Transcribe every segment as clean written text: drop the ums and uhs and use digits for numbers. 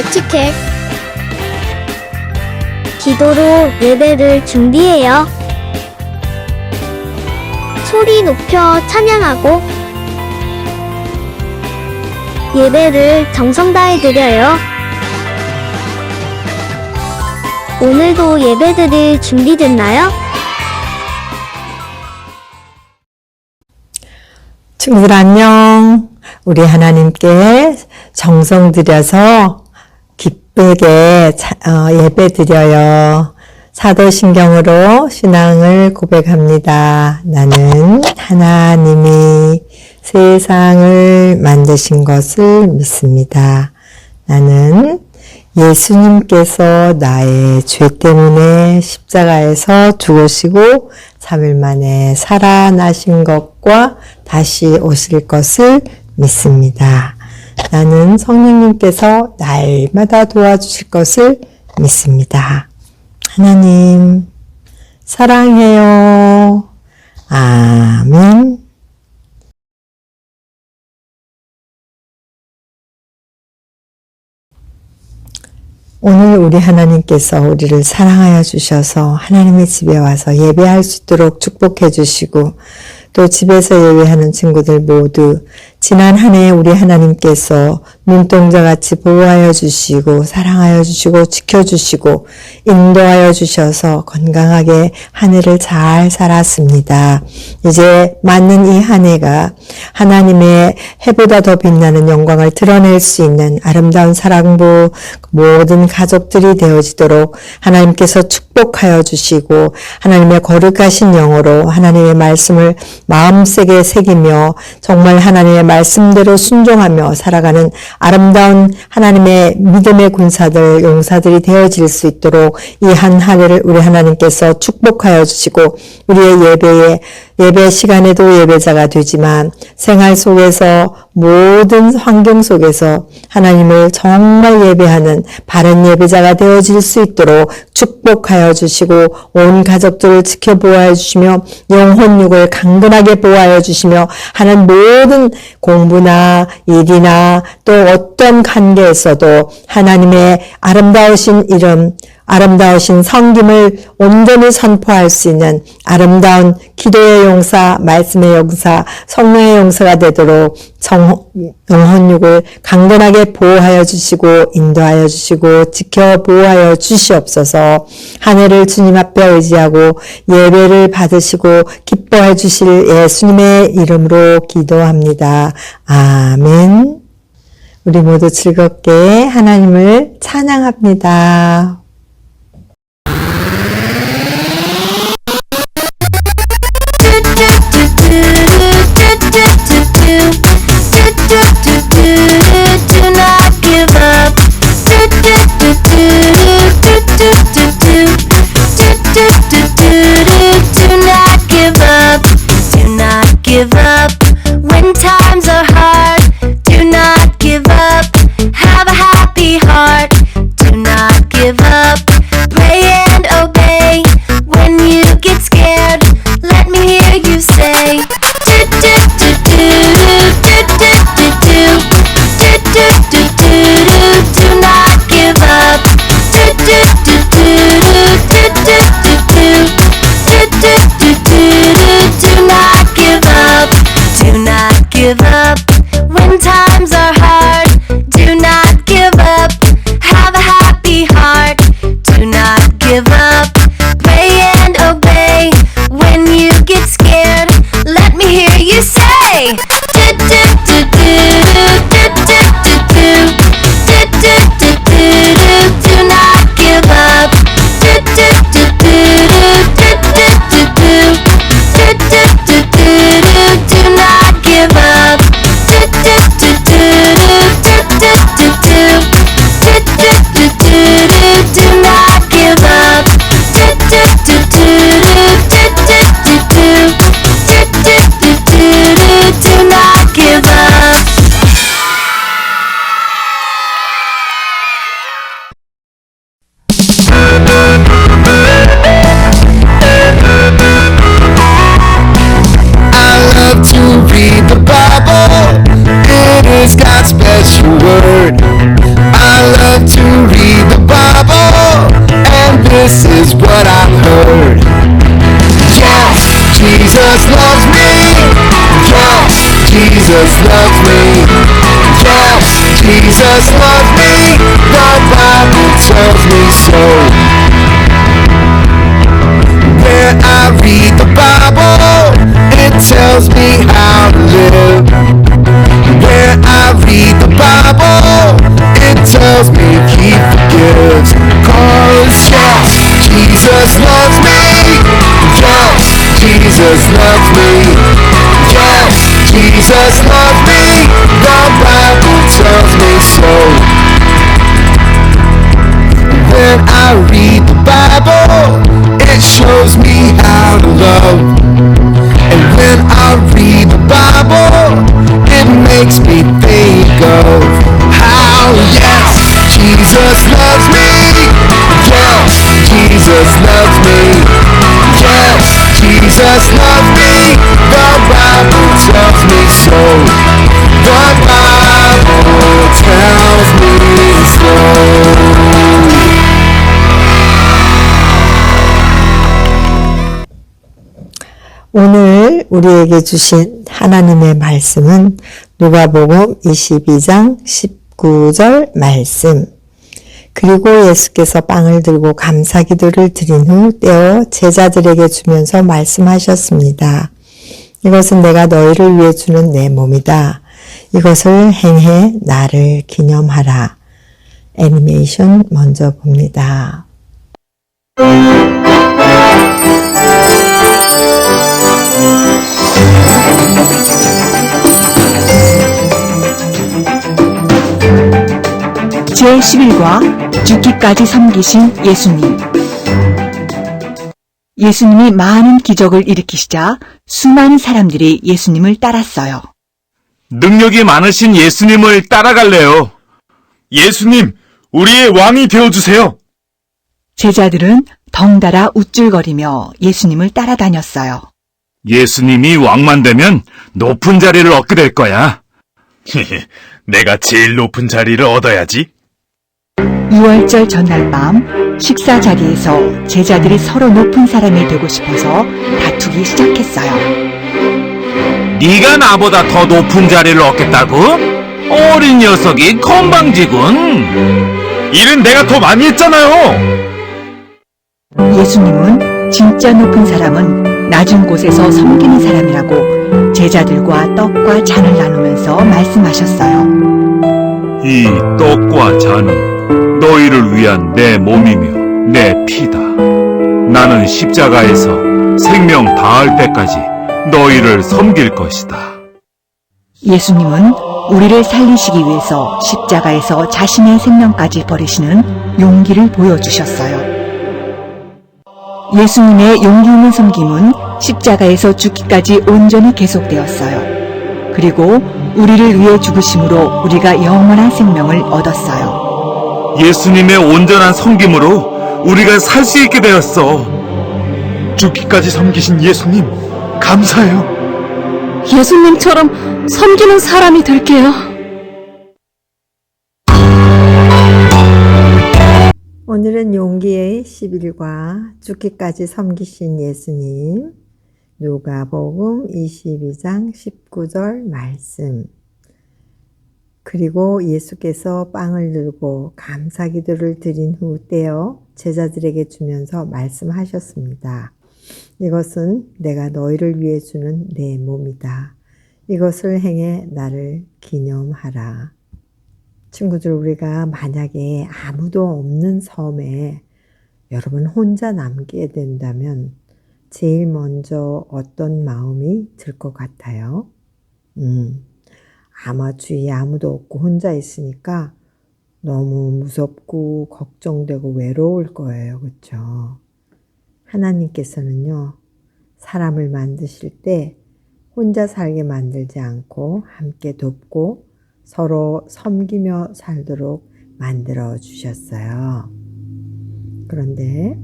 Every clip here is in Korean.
솔직해. 기도로 예배를 준비해요. 소리 높여 찬양하고 예배를 정성 다해 드려요. 오늘도 예배드릴 준비됐나요? 친구들 안녕. 우리 하나님께 정성 들여서 기쁘게 예배 드려요. 사도신경으로 신앙을 고백합니다. 나는 하나님이 세상을 만드신 것을 믿습니다. 나는 예수님께서 나의 죄 때문에 십자가에서 죽으시고 3일 만에 살아나신 것과 다시 오실 것을 믿습니다. 나는 성령님께서 날마다 도와주실 것을 믿습니다. 하나님 사랑해요. 아멘. 오늘 우리 하나님께서 우리를 사랑하여 주셔서 하나님의 집에 와서 예배할 수 있도록 축복해 주시고 또 집에서 예배하는 친구들 모두 지난 한 해 우리 하나님께서 눈동자같이 보호하여 주시고 사랑하여 주시고 지켜주시고 인도하여 주셔서 건강하게 한 해를 잘 살았습니다. 이제 맞는 이 한 해가 하나님의 해보다 더 빛나는 영광을 드러낼 수 있는 아름다운 사랑부 모든 가족들이 되어지도록 하나님께서 축복하여 주시고 하나님의 거룩하신 영으로 하나님의 말씀을 마음속에 새기며 정말 하나님의 말씀대로 순종하며 살아가는 아름다운 하나님의 믿음의 군사들, 용사들이 되어질 수 있도록 이 한 해를 우리 하나님께서 축복하여 주시고 우리의 예배 시간에도 예배자가 되지만 생활 속에서 모든 환경 속에서 하나님을 정말 예배하는 바른 예배자가 되어질 수 있도록 축복하여 주시고 온 가족들을 지켜보호해 주시며 영혼육을 강건하게 보호하여 주시며 하는 모든 공부나 일이나 또 어떤 관계에서도 하나님의 아름다우신 이름, 아름다우신 성김을 온전히 선포할 수 있는 아름다운 기도의 용사, 말씀의 용사, 성령의 용사가 되도록 영혼육을 강건하게 보호하여 주시고 인도하여 주시고 지켜 보호하여 주시옵소서. 한 해를 주님 앞에 의지하고 예배를 받으시고 기뻐해 주실 예수님의 이름으로 기도합니다. 아멘. 우리 모두 즐겁게 하나님을 찬양합니다. Do not give up. Do not give up. Do not give up when times are hard. Do not give up. Have a happy heart. Do not give up. Pray and obey when you get scared. Let me hear you say. Do not give up. Do not give up. Do not give up when times are hard. Do not give up. Have a happy heart. Do not give up. Pray and obey when you get scared. Let me hear you say. Do not give up. Do not give up. Do not give up. is what I've heard. Yes, Jesus loves me. Yes, Jesus loves me. Yes, Jesus loves me. The Bible tells me so. When I read the Bible, it tells me how to live. When I read the Bible, it tells me He forgives. 'Cause yes, Jesus loves me. Yes, Jesus loves me. Yes, Jesus loves me. The Bible tells me so. When I read the Bible, it shows me how to love. And when I read the Bible, it makes me think of how, yes, Jesus loves me. Yes, Jesus loves me. Yes, Jesus loves me. The Bible tells me so. The Bible tells me so. 오늘 우리에게 주신 하나님의 말씀은 누가복음 22장 19절 말씀. 그리고 예수께서 빵을 들고 감사기도를 드린 후 떼어 제자들에게 주면서 말씀하셨습니다. 이것은 내가 너희를 위해 주는 내 몸이다. 이것을 행해 나를 기념하라. 애니메이션 먼저 봅니다. 제11과 죽기까지 섬기신 예수님. 예수님이 많은 기적을 일으키시자 수많은 사람들이 예수님을 따랐어요. 능력이 많으신 예수님을 따라갈래요. 예수님, 우리의 왕이 되어주세요. 제자들은 덩달아 우쭐거리며 예수님을 따라다녔어요. 예수님이 왕만 되면 높은 자리를 얻게 될 거야. 내가 제일 높은 자리를 얻어야지. 6월절 전날 밤 식사 자리에서 제자들이 서로 높은 사람이 되고 싶어서 다투기 시작했어요. 네가 나보다 더 높은 자리를 얻겠다고? 어린 녀석이 건방지군. 일은 내가 더 많이 했잖아요. 예수님은 진짜 높은 사람은 낮은 곳에서 섬기는 사람이라고 제자들과 떡과 잔을 나누면서 말씀하셨어요. 이 떡과 잔은 너희를 위한 내 몸이며 내 피다. 나는 십자가에서 생명 다할 때까지 너희를 섬길 것이다. 예수님은 우리를 살리시기 위해서 십자가에서 자신의 생명까지 버리시는 용기를 보여주셨어요. 예수님의 용기 있는 섬김은 십자가에서 죽기까지 온전히 계속되었어요. 그리고 우리를 위해 죽으심으로 우리가 영원한 생명을 얻었어요. 예수님의 온전한 섬김으로 우리가 살 수 있게 되었어. 죽기까지 섬기신 예수님, 감사해요. 예수님처럼 섬기는 사람이 될게요. 오늘은 용기의 11과 죽기까지 섬기신 예수님, 누가복음 22장 19절 말씀. 그리고 예수께서 빵을 들고 감사기도를 드린 후 떼어 제자들에게 주면서 말씀하셨습니다. 이것은 내가 너희를 위해 주는 내 몸이다. 이것을 행해 나를 기념하라. 친구들, 우리가 만약에 아무도 없는 섬에 여러분 혼자 남게 된다면 제일 먼저 어떤 마음이 들 것 같아요? 아마 주위에 아무도 없고 혼자 있으니까 너무 무섭고 걱정되고 외로울 거예요. 그렇죠? 하나님께서는요, 사람을 만드실 때 혼자 살게 만들지 않고 함께 돕고 서로 섬기며 살도록 만들어 주셨어요. 그런데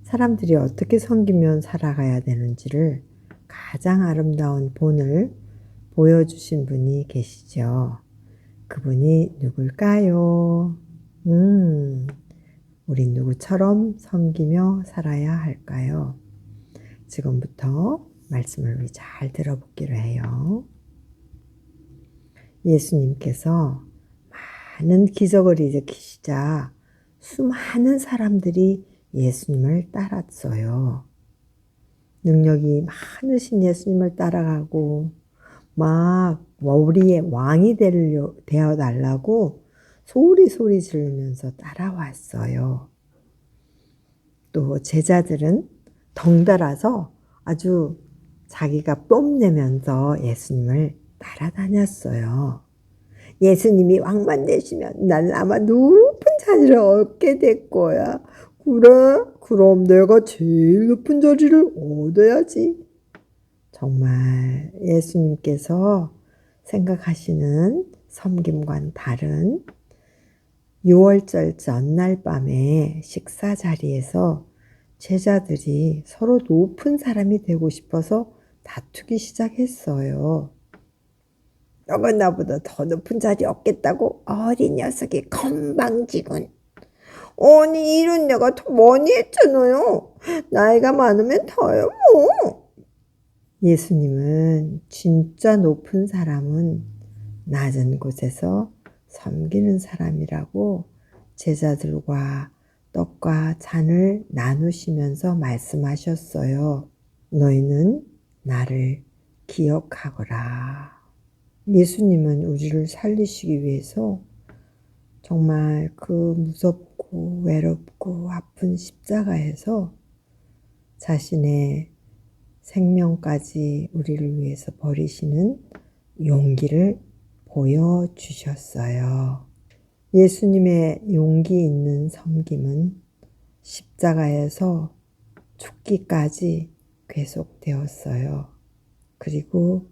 사람들이 어떻게 섬기면 살아가야 되는지를 가장 아름다운 본을 보여주신 분이 계시죠. 그분이 누굴까요? 우린 누구처럼 섬기며 살아야 할까요? 지금부터 말씀을 우리 잘 들어보기로 해요. 예수님께서 많은 기적을 일으키시자 수많은 사람들이 예수님을 따랐어요. 능력이 많으신 예수님을 따라가고 막 우리의 왕이 되어달라고 소리 지르면서 따라왔어요. 또 제자들은 덩달아서 아주 자기가 뽐내면서 예수님을 따라다녔어요. 예수님이 왕만 되시면 난 아마 높은 자리를 얻게 될 거야. 그래? 그럼 내가 제일 높은 자리를 얻어야지. 정말 예수님께서 생각하시는 섬김과는 다른 6월절 전날 밤에 식사 자리에서 제자들이 서로 높은 사람이 되고 싶어서 다투기 시작했어요. 너가 나보다 더 높은 자리 얻겠다고? 어린 녀석이 건방지군. 아니 이런 내가 더 많이 했잖아요. 나이가 많으면 더요 뭐. 예수님은 진짜 높은 사람은 낮은 곳에서 섬기는 사람이라고 제자들과 떡과 잔을 나누시면서 말씀하셨어요. 너희는 나를 기억하거라. 예수님은 우리를 살리시기 위해서 정말 그 무섭고 외롭고 아픈 십자가에서 자신의 생명까지 우리를 위해서 버리시는 용기를 보여주셨어요. 예수님의 용기 있는 섬김은 십자가에서 죽기까지 계속되었어요. 그리고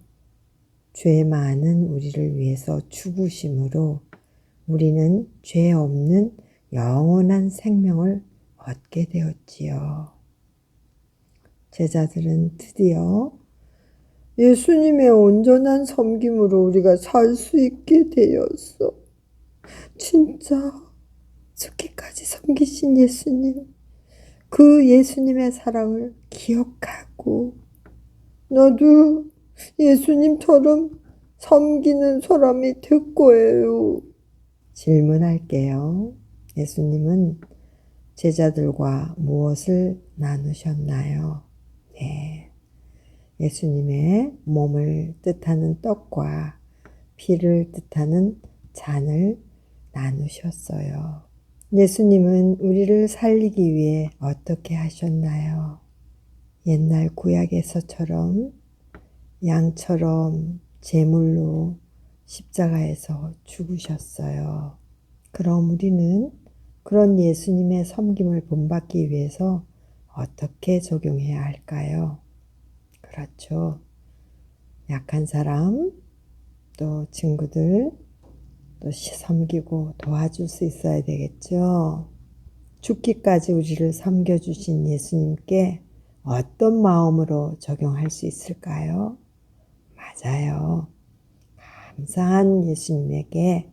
죄 많은 우리를 위해서 죽으심으로 우리는 죄 없는 영원한 생명을 얻게 되었지요. 제자들은 드디어 예수님의 온전한 섬김으로 우리가 살 수 있게 되었어. 진짜 죽기까지 섬기신 예수님, 그 예수님의 사랑을 기억하고 나도 예수님처럼 섬기는 사람이 될 거예요. 질문할게요. 예수님은 제자들과 무엇을 나누셨나요? 네. 예수님의 몸을 뜻하는 떡과 피를 뜻하는 잔을 나누셨어요. 예수님은 우리를 살리기 위해 어떻게 하셨나요? 옛날 구약에서처럼 양처럼 제물로 십자가에서 죽으셨어요. 그럼 우리는 그런 예수님의 섬김을 본받기 위해서 어떻게 적용해야 할까요? 그렇죠. 약한 사람, 또 친구들, 또 섬기고 도와줄 수 있어야 되겠죠. 죽기까지 우리를 섬겨주신 예수님께 어떤 마음으로 적용할 수 있을까요? 맞아요. 감사한 예수님에게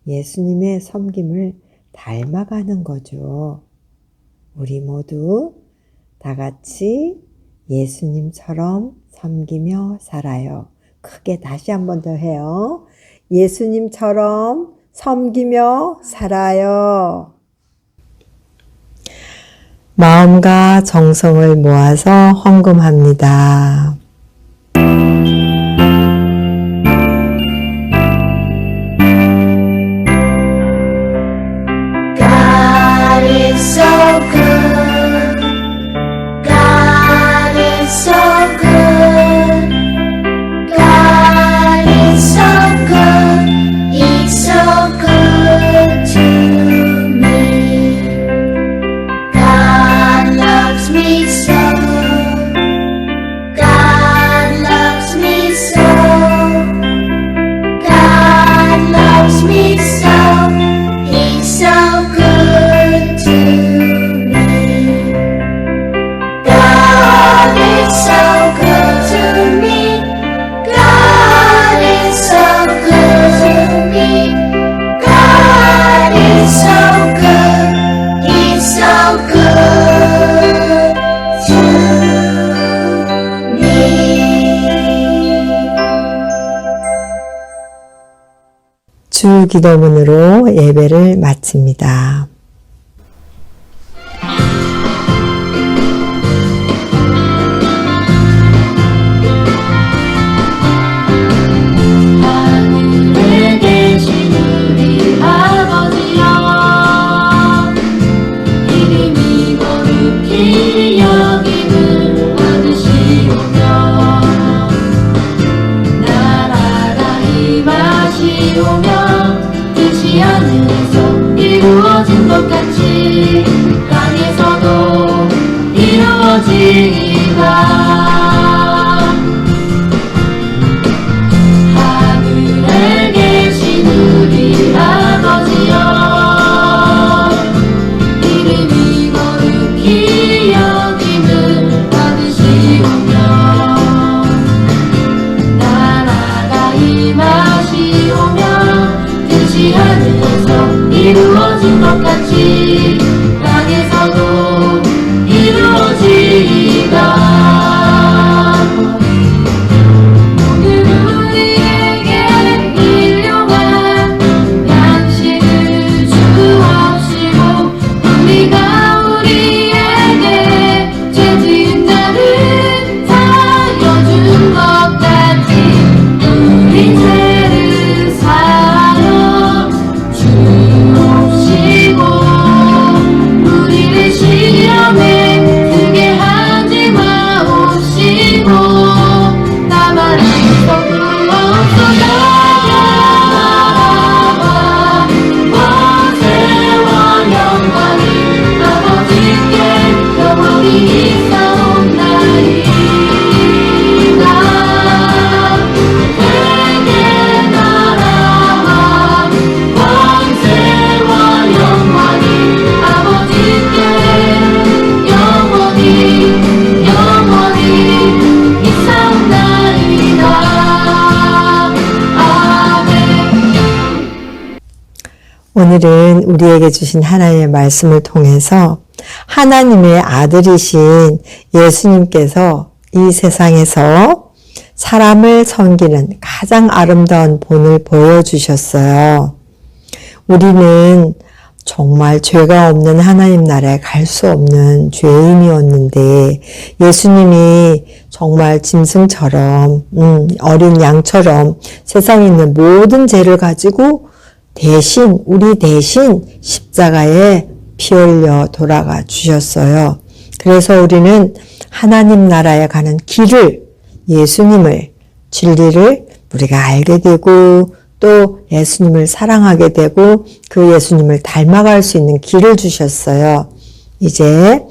예수님의 섬김을 닮아가는 거죠. 우리 모두 다 같이 예수님처럼 섬기며 살아요. 크게 다시 한 번 더 해요. 예수님처럼 섬기며 살아요. 마음과 정성을 모아서 헌금합니다. God is so good. God is so good. God is so good. He's so good to me. God loves me so. God loves me 기도문으로 예배를 마칩니다. 하늘에 계신 우리 아버지여, 이름이 거룩히 여김을 받으시오며, 나라가 임하시오며, 뜻이 하늘에서 이루어진 것 같이 땅에서도 이루어지리라. 하늘에 계신 우리 아버지여, 이름이 거룩히 여김을 받으시오며, 나라가 임하시오며, 뜻이 하늘에서 이루어진 것 같이 땅에서도 이루어지리라. 오늘 우리에게 일용할 양식을 주옵시고, 우리가 우리에게 죄 지은 자를 사하여 준 것 같이 우리 죄를 사하여 주옵시고, 우리를 시험에 들게 하지 마옵시고, 다만 그리스도 없어서 나라와 권세와 영광이 아버지께 영원히 있사옵나이다. 내게 나라와 권세와 영광이 아버지께 영원히 영원히 있사옵나이다. 아멘. 오늘은 우리에게 주신 하나님의 말씀을 통해서 하나님의 아들이신 예수님께서 이 세상에서 사람을 섬기는 가장 아름다운 본을 보여주셨어요. 우리는 정말 죄가 없는 하나님 나라에 갈 수 없는 죄인이었는데 예수님이 정말 짐승처럼 어린 양처럼 세상에 있는 모든 죄를 가지고 우리 대신 십자가에 피 흘려 돌아가 주셨어요. 그래서 우리는 하나님 나라에 가는 길을, 예수님을, 진리를 우리가 알게 되고 또 예수님을 사랑하게 되고 그 예수님을 닮아갈 수 있는 길을 주셨어요. 이제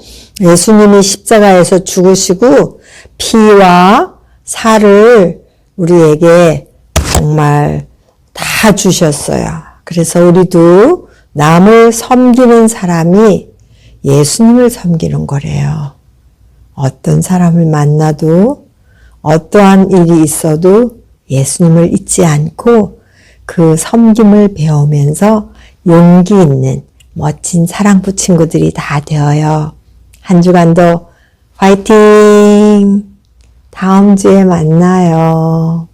예수님이 십자가에서 죽으시고 피와 살을 우리에게 정말 다 주셨어요. 그래서 우리도 남을 섬기는 사람이 예수님을 섬기는 거래요. 어떤 사람을 만나도 어떠한 일이 있어도 예수님을 잊지 않고 그 섬김을 배우면서 용기 있는 멋진 사랑부 친구들이 다 되어요. 한 주간도 화이팅! 다음 주에 만나요.